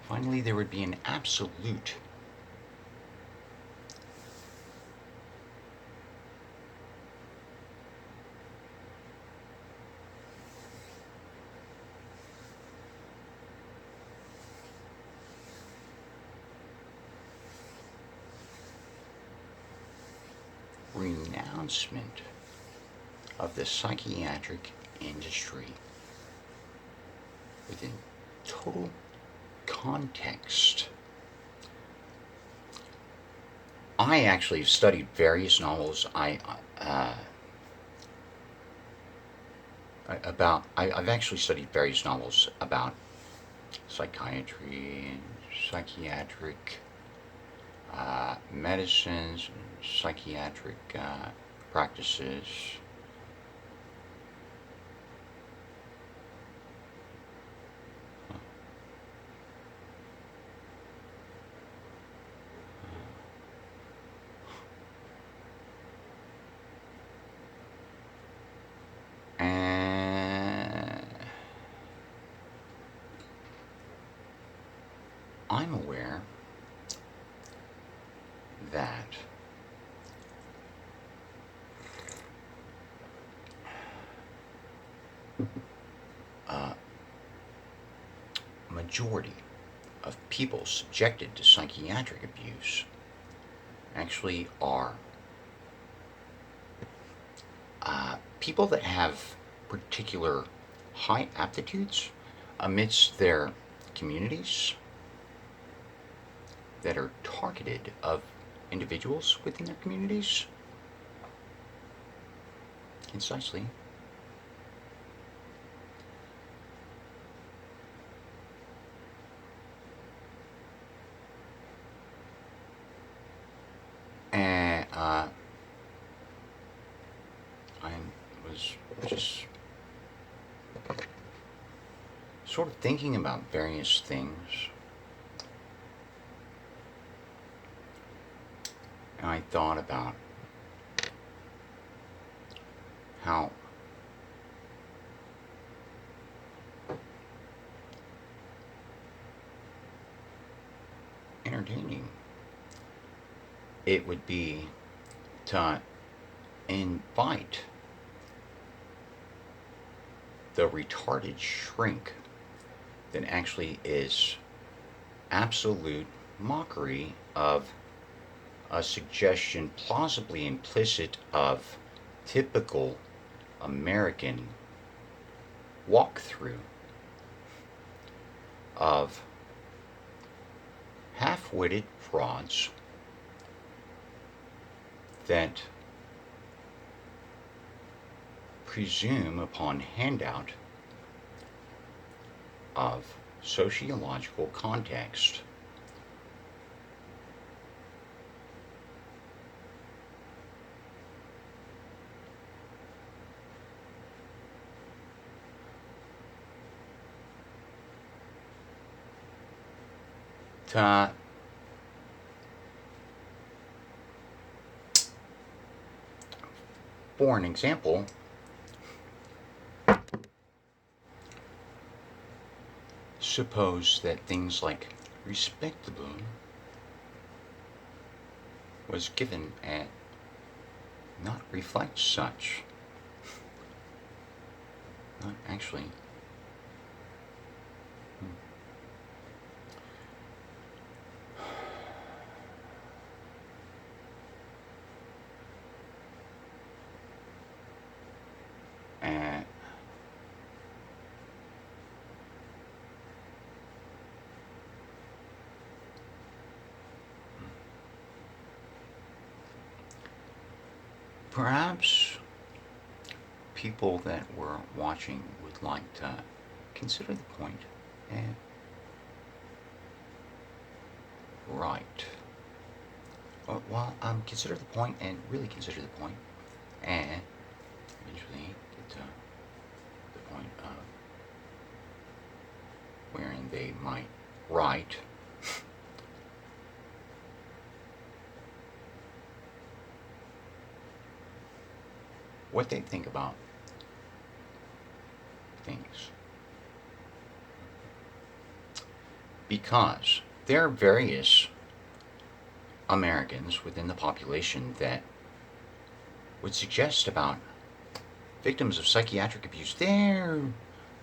Finally, there would be an absolute renouncement of the psychiatric industry within total context. I actually studied various novels. I've actually studied various novels about psychiatry and psychiatric medicines, and psychiatric practices. And I'm aware that a majority of people subjected to psychiatric abuse actually are people that have particular high aptitudes amidst their communities that are targeted of individuals within their communities. Concisely. And I was just sort of thinking about various things. And I thought about how entertaining it would be to invite the retarded shrink that actually is absolute mockery of a suggestion plausibly implicit of typical American walkthrough of half-witted frauds that presume upon handout of sociological context. To for an example, suppose that things like respectable was given and not reflect such. Not actually. And perhaps people that were watching would like to consider the point and right. Well, consider the point and really consider the point and eventually get to the point of wherein they might write what they think about things. because there are various Americans within the population that would suggest about victims of psychiatric abuse. They're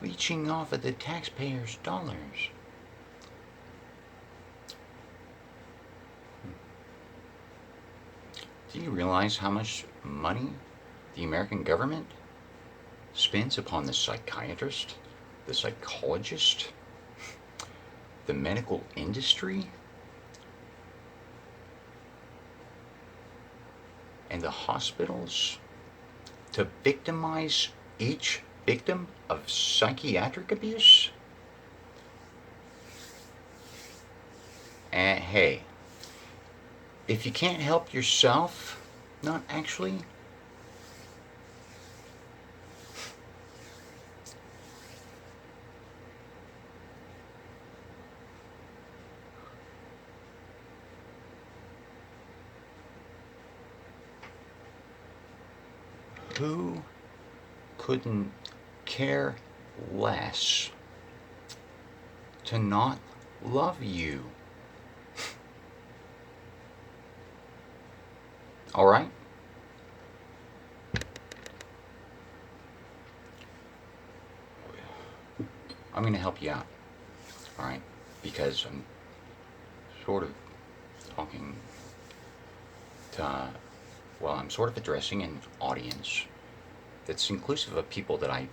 leeching off of the taxpayers' dollars. Do you realize how much money the American government spends upon the psychiatrist, the psychologist, the medical industry, and the hospitals to victimize each victim of psychiatric abuse? And hey, if you can't help yourself, not actually, who couldn't care less to not love you? All right? I'm going to help you out. All right? Because I'm sort of talking to, well, I'm sort of addressing an audience that's inclusive of people that I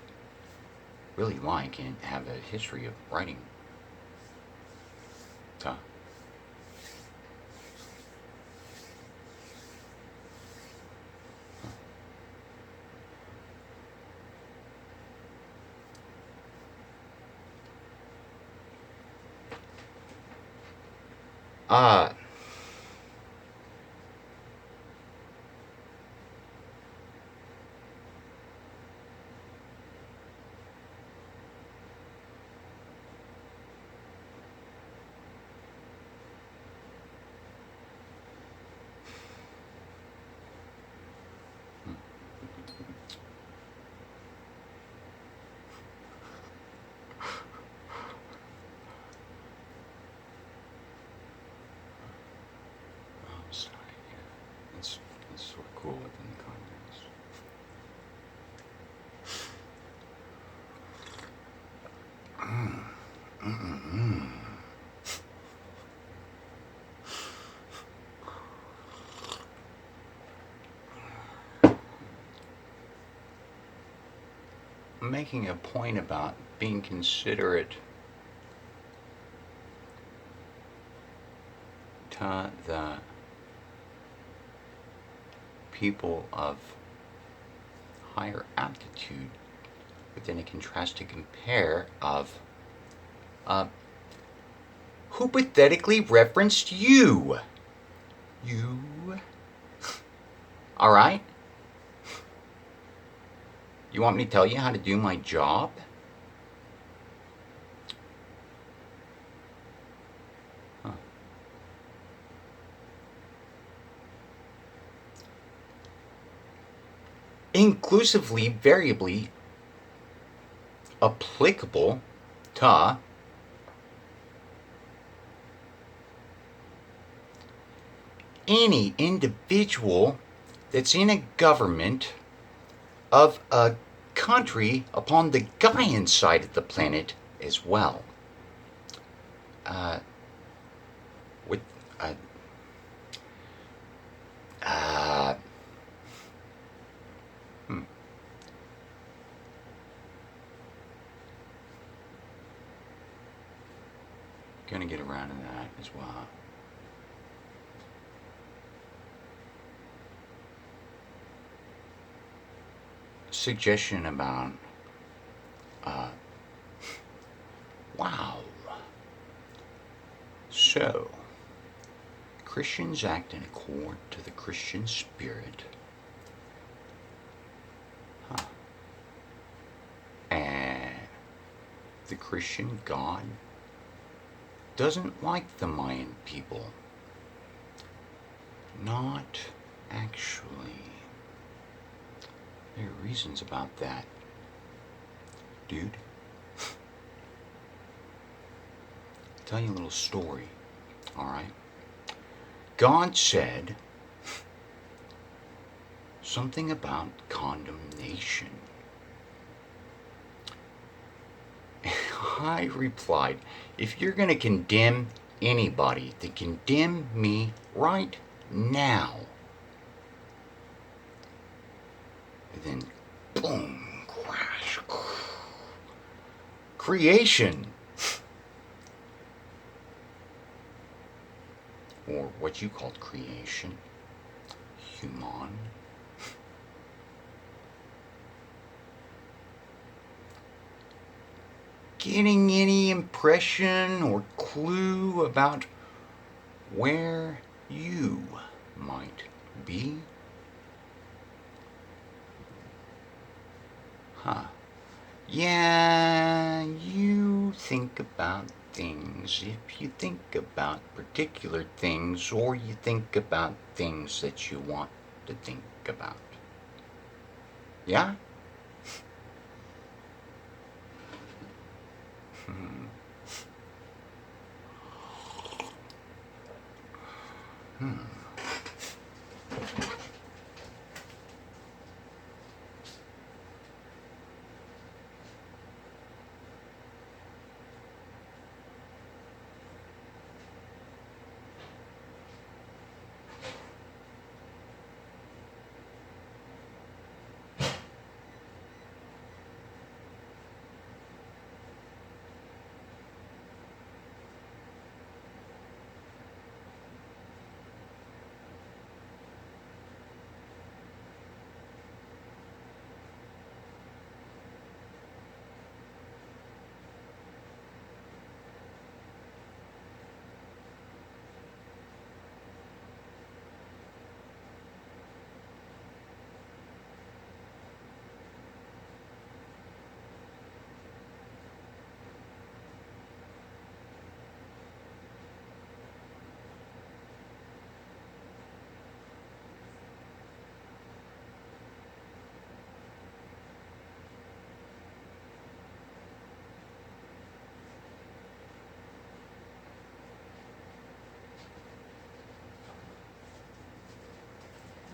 really like and have a history of writing to. Uh, it's sort of cool within the context. I'm making a point about being considerate to the people of higher aptitude, but then it contrasts to compare of who pathetically referenced you. You. All right? You want me to tell you how to do my job? Huh. Inclusively, variably applicable to any individual that's in a government of a country upon the Gaian side of the planet as well. With gonna get around to that as well. Suggestion about wow. So Christians act in accord to the Christian spirit. Huh. And the Christian God doesn't like the Mayan people. Not actually. There are reasons about that, dude. tell you a little story. All right. God said something about condemnation. I replied, if you're going to condemn anybody, then condemn me right now. And then, boom, crash. Creation. Or what you called creation. Human. Getting any impression or clue about where you might be? Huh. Yeah, you think about things. If you think about particular things, or you think about things that you want to think about. Yeah? Hmm.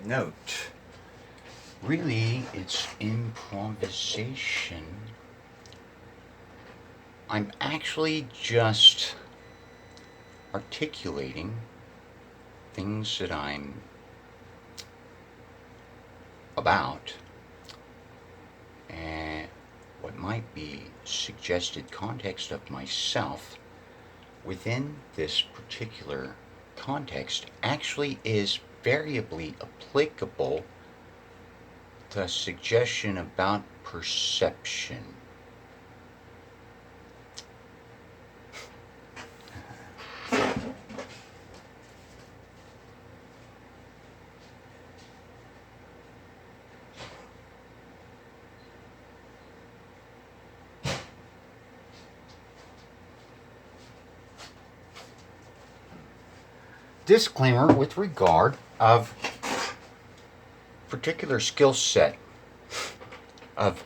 Note. Really, it's improvisation. I'm actually just articulating things that I'm about and what might be suggested context of myself within this particular context actually is variably applicable to a suggestion about perception. Disclaimer with regard of particular skill set of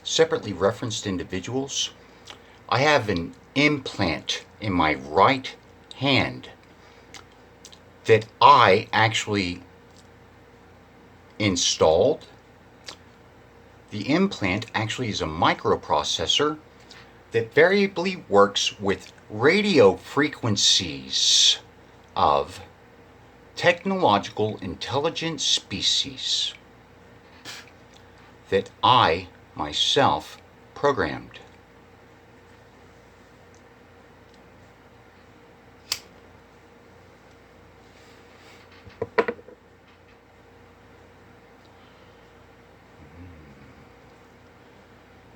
separately referenced individuals. I have an implant in my right hand that I actually installed. The implant actually is a microprocessor that variably works with radio frequencies of technological intelligent species that I myself programmed.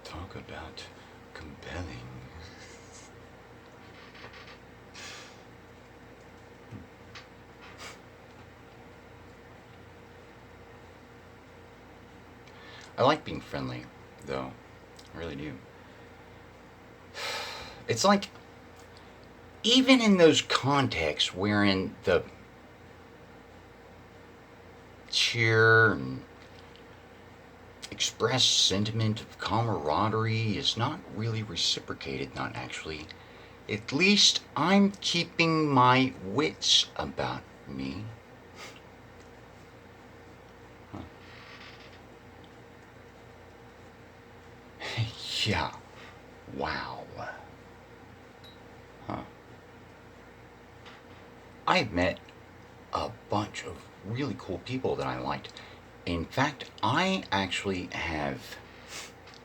Talk about compelling. I like being friendly, though. I really do. It's like, even in those contexts wherein the cheer and expressed sentiment of camaraderie is not really reciprocated, not actually At least I'm keeping my wits about me. Huh. Yeah. Wow. Huh. I've met a bunch of really cool people that I liked. In fact, I actually have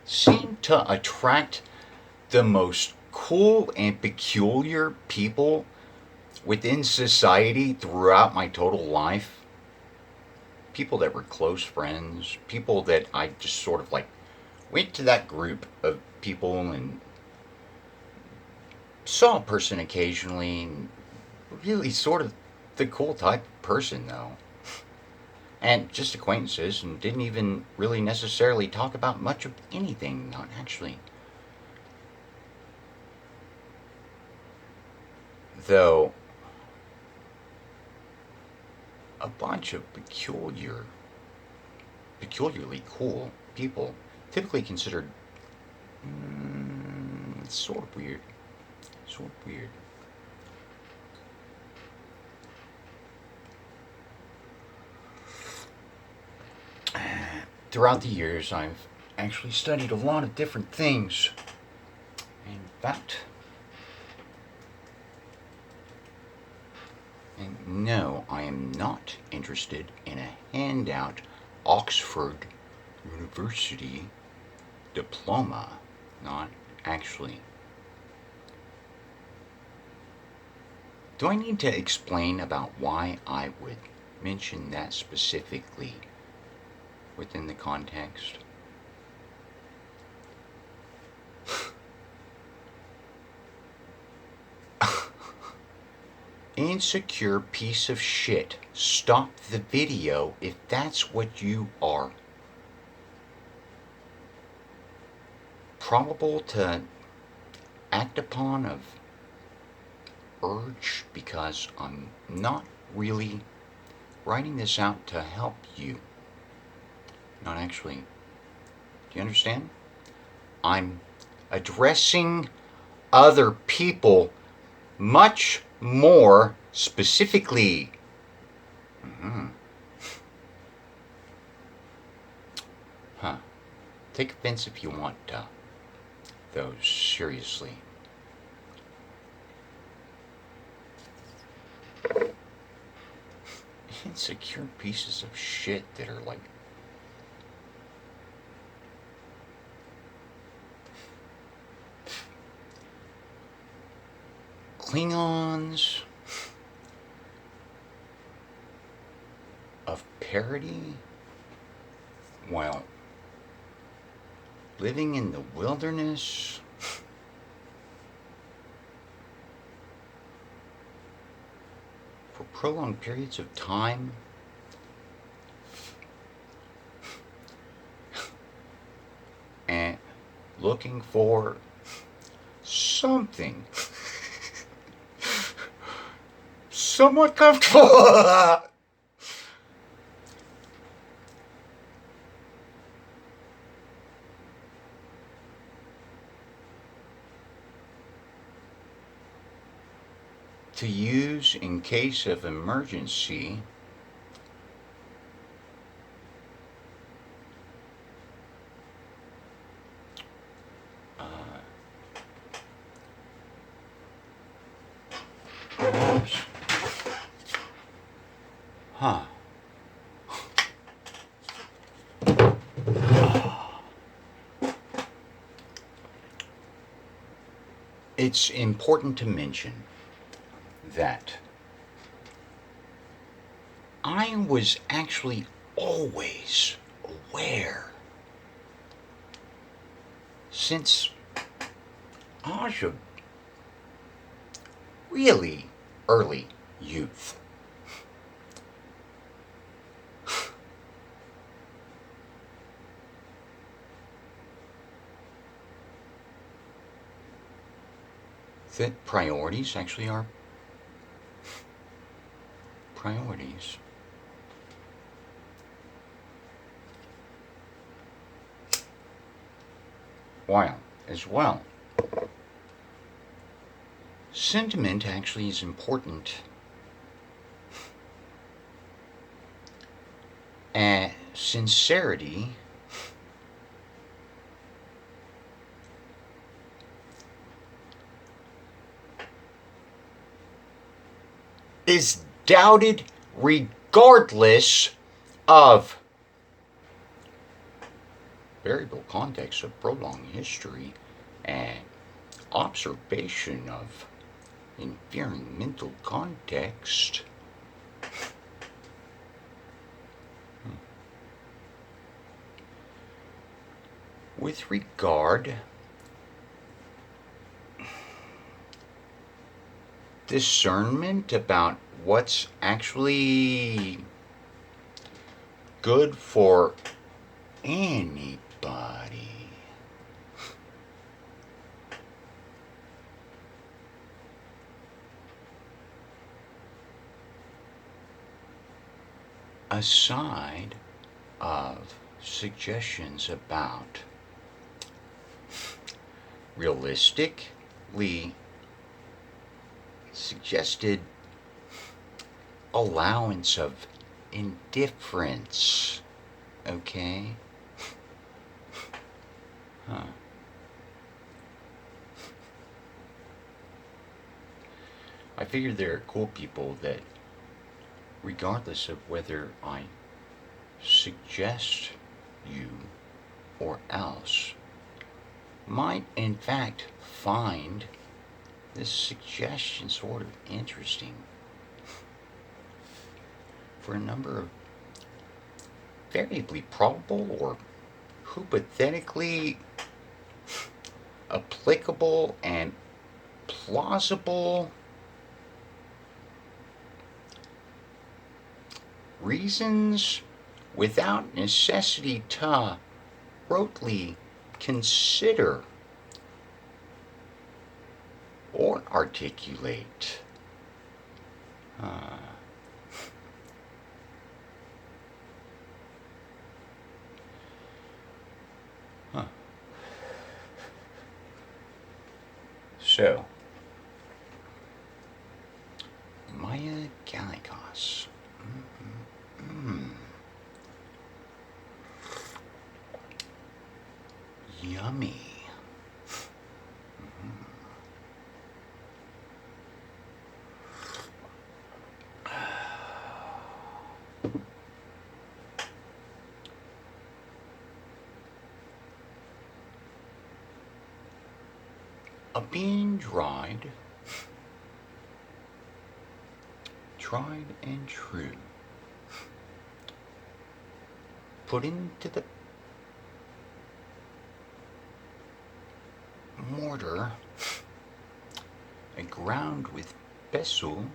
seemed to attract the most cool and peculiar people within society throughout my total life. People that were close friends, people that I just sort of like went to that group of people and saw a person occasionally, and really sort of the cool type of person though. And just acquaintances, and didn't even really necessarily talk about much of anything, not actually. Though a bunch of peculiarly cool people, typically considered sort of weird. Sort of weird. Throughout the years, I've actually studied a lot of different things. In fact, and no, I am not interested in a handout Oxford University diploma. Not actually. Do I need to explain about why I would mention that specifically within the context? Insecure piece of shit. Stop the video if that's what you are. Probable to act upon of urge, because I'm not really writing this out to help you. Not actually. Do you understand? I'm addressing other people much more specifically. Mm-hmm. Huh. Take offense if you want, though, seriously. Insecure pieces of shit that are like Klingons of parody while living in the wilderness. For prolonged periods of time. And looking for something somewhat comfortable. To use in case of emergency. Huh. It's important to mention that I was actually always aware since age of really early youth. That priorities actually are priorities. While, as well, Sentiment actually is important. And sincerity is doubted regardless of variable context of prolonged history and observation of environmental context. With regard discernment about what's actually good for anybody. Aside of suggestions about realistically suggested allowance of indifference. Okay? Huh. I figured there are cool people that, regardless of whether I suggest you or else, might in fact find this suggestion sort of interesting for a number of variably probable or hypothetically applicable and plausible reasons without necessity to rotely consider or articulate. So, Maya Gallicos. Yummy. A bean tried and true, put into the mortar and ground with pestle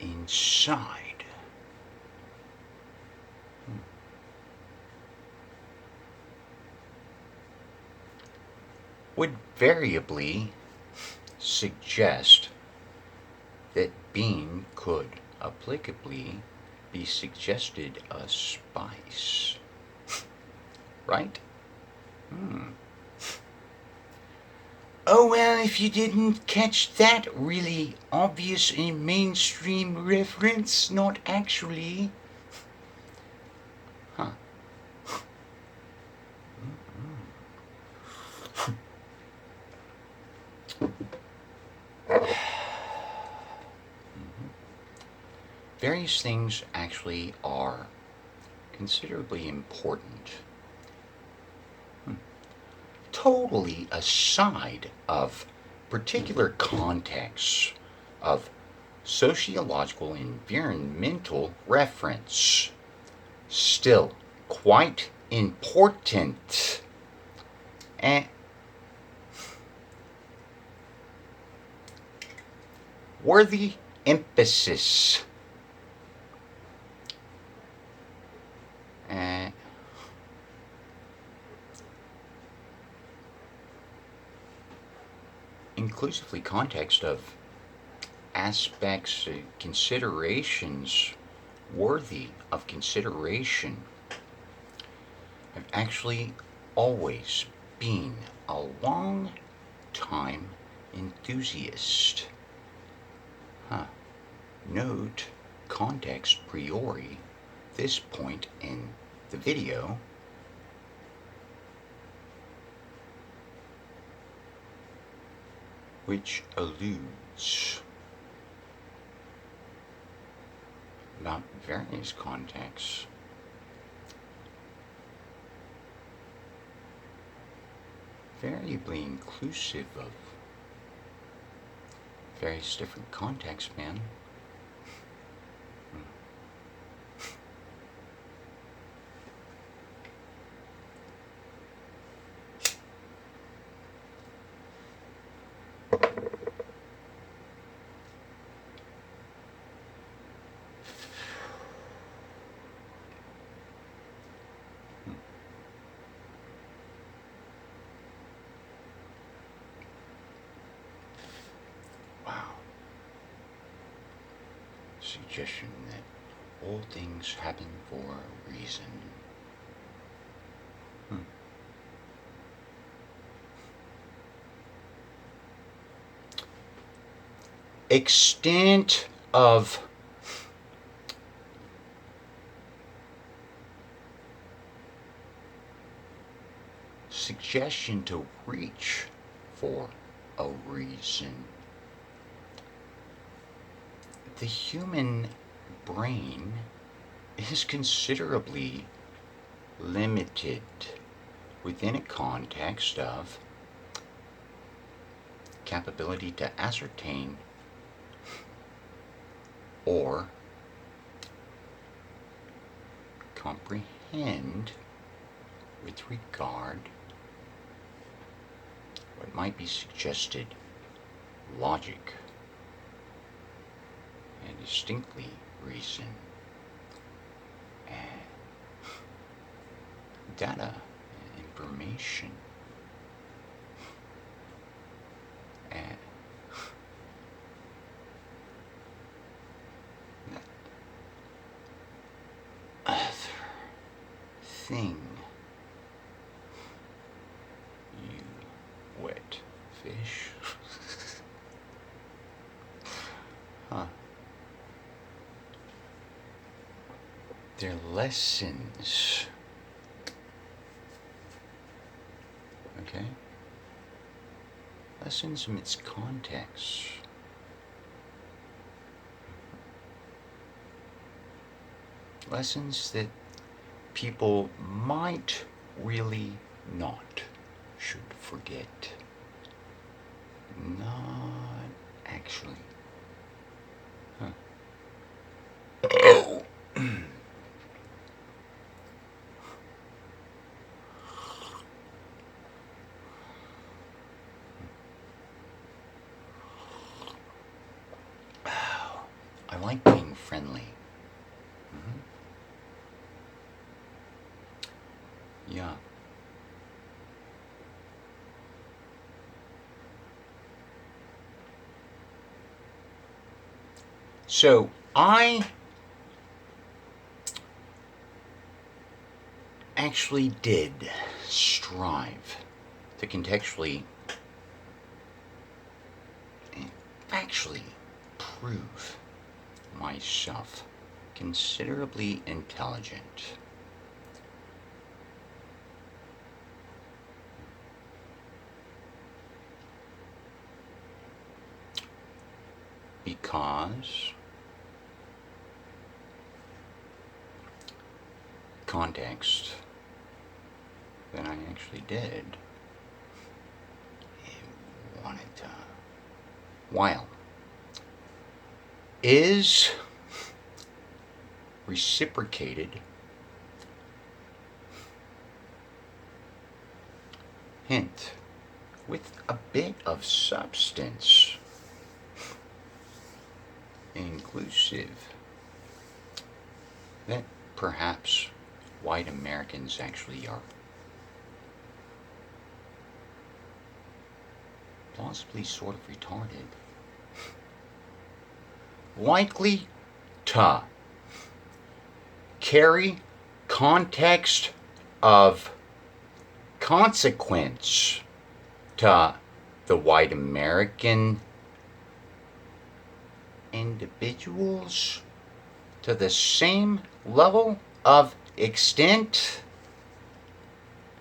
inside. Would variably suggest that bean could applicably be suggested a spice. Right? Oh, well, if you didn't catch that really obvious and mainstream reference, not actually. Huh. Various things actually are considerably important. Totally aside of particular contexts of sociological environmental reference. Still quite important. And worthy emphasis. Inclusively context of aspects, considerations worthy of consideration have actually always been a long time enthusiast. Note context priori, this point in the video which alludes about various contexts variably inclusive of various different contexts, man. Wow. Suggestion that all things happen for a reason. Extent of suggestion to reach for a reason. The human brain is considerably limited within a context of capability to ascertain or comprehend with regard what might be suggested logic and distinctly reason and data and information and that other thing, you wet fish. They're lessons. Okay? Lessons amidst context. Lessons that people might really not should forget. Not actually. Oh. I like being friendly. Yeah. So I actually did strive to contextually and factually prove myself considerably intelligent. Because context that I actually did wanted to, while is reciprocated, hint, with a bit of substance, inclusive, that perhaps white Americans actually are plausibly sort of retarded. Likely to carry context of consequence the white American individuals to the same level of extent?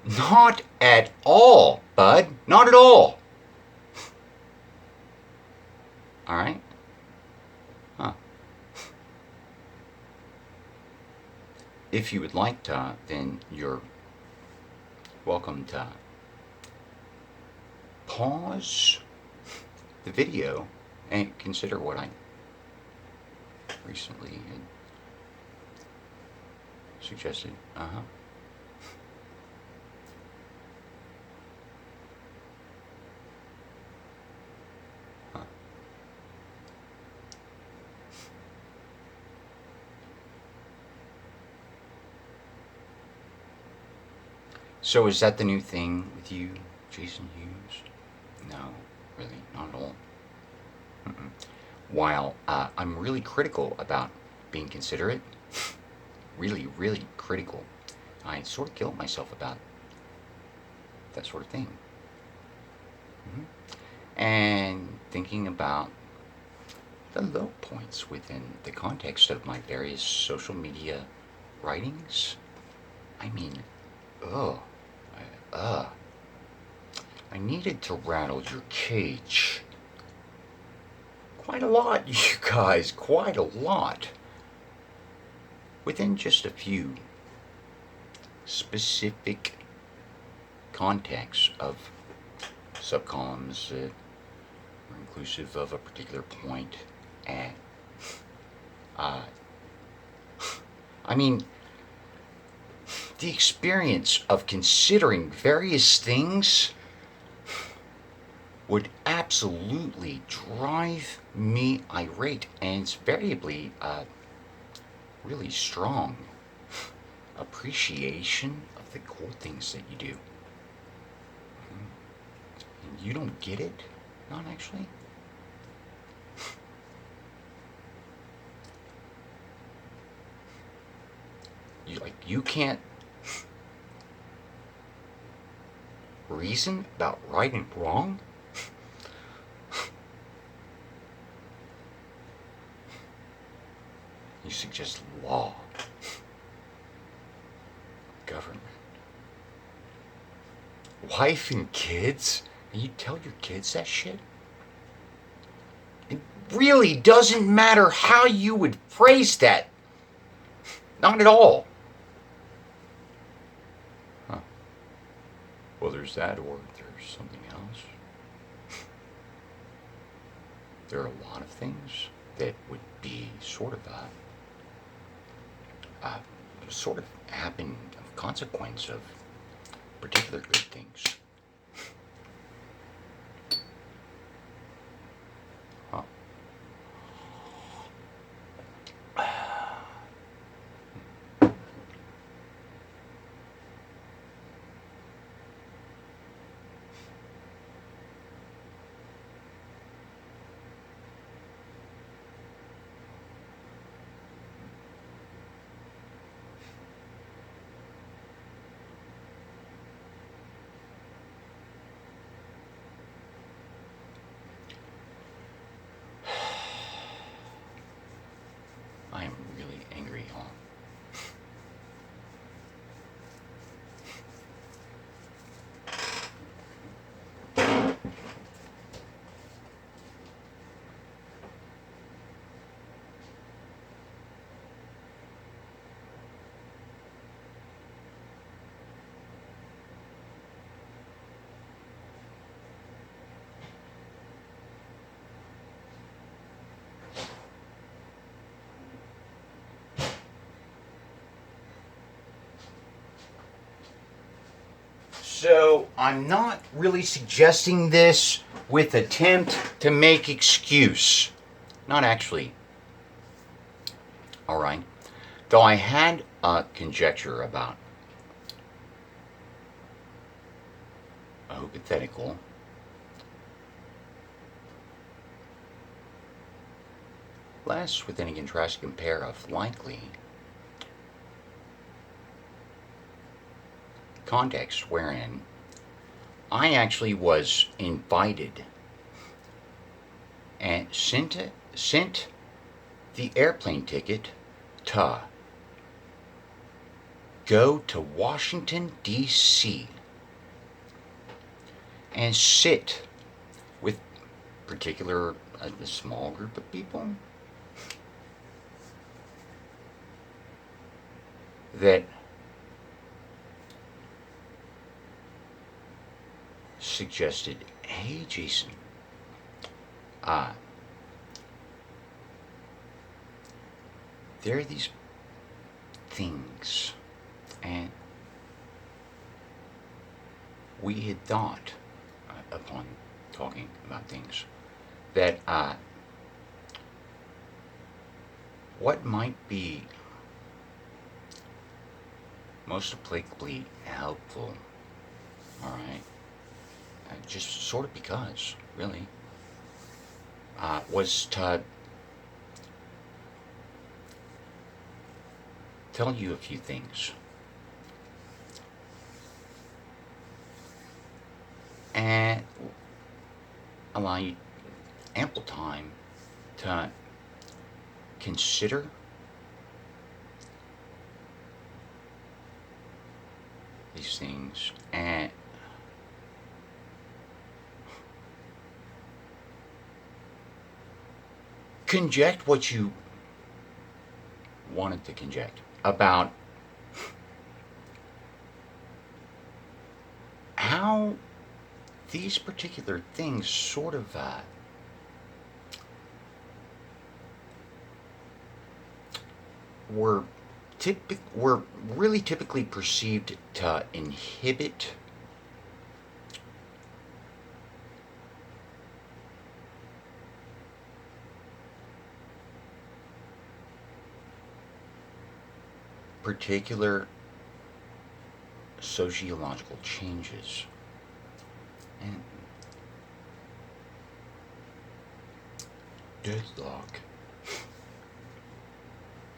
Not at all, bud. Not at all. All right? Huh. If you would like to, then you're welcome to pause the video and consider what I recently had suggested. Uh-huh. Huh. So is that the new thing with you, Jason Hughes? No, really, not at all. Mm-mm. While I'm really critical about being considerate, really, really critical, I sort of guilt myself about that sort of thing. And thinking about the low points within the context of my various social media writings. I mean, ugh, I needed to rattle your cage. Quite a lot, you guys, quite a lot. Within just a few specific contexts of subcolumns that are inclusive of a particular point at. I mean, the experience of considering various things would absolutely drive me irate, and it's variably really strong appreciation of the cool things that you do. And you don't get it? Not actually? You can't reason about right and wrong? You suggest law, government, wife and kids, and you tell your kids that shit? It really doesn't matter how you would phrase that. Not at all. Huh. Well, there's that, or there's something else. There are a lot of things that would be sort of happen of consequence of particular good things. Huh. I am really angry, huh? So I'm not really suggesting this with attempt to make excuse. Not actually. All right. Though I had a conjecture about a hypothetical less, but then again tries to compare of likely context wherein I actually was invited and sent the airplane ticket to go to Washington, D.C. and sit with a small group of people that suggested, hey Jason, uh, there are these things, and we had thought, upon talking about things, that what might be most applicably helpful, alright, just sort of because, really, was to tell you a few things. And allow you ample time to consider these things and conject what you wanted to conject about how these particular things sort of were really typically perceived to inhibit particular sociological changes. And deadlock,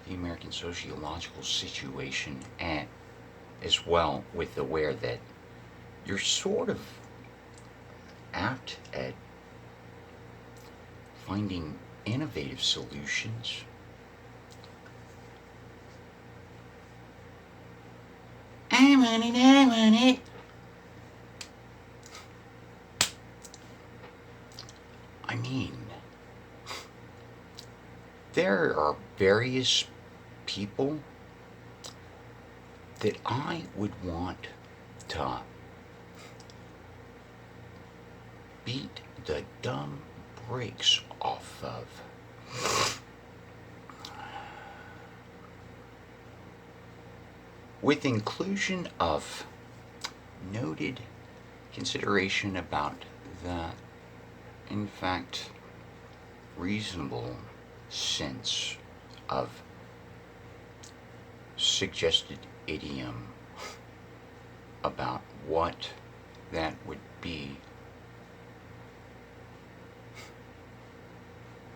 the American sociological situation, and as well with aware that you're sort of apt at finding innovative solutions I want it. I mean, there are various people that I would want to beat the dumb brakes off of. With inclusion of noted consideration about the, in fact, reasonable sense of suggested idiom about what that would be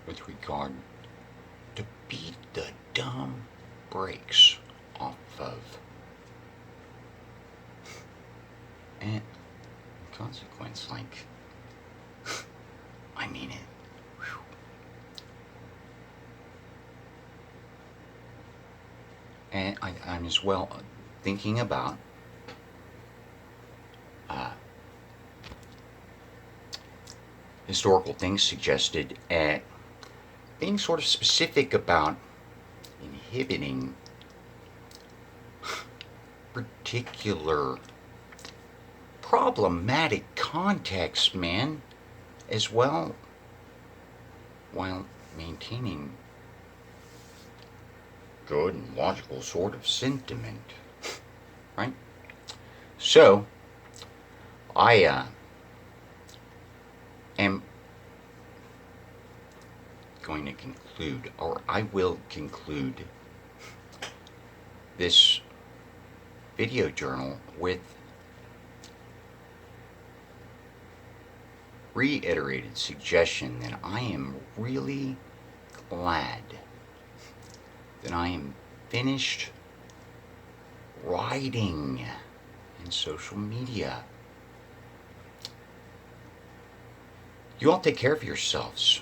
with regard to beat the dumb brakes off of. And consequence, like, I mean it. Whew. And I'm as well thinking about historical things suggested at being sort of specific about inhibiting particular problematic context, man, as well, while maintaining good and logical sort of sentiment, right? So, I am going to conclude, or I will conclude this video journal with reiterated suggestion that I am really glad that I am finished writing in social media. You all take care of yourselves.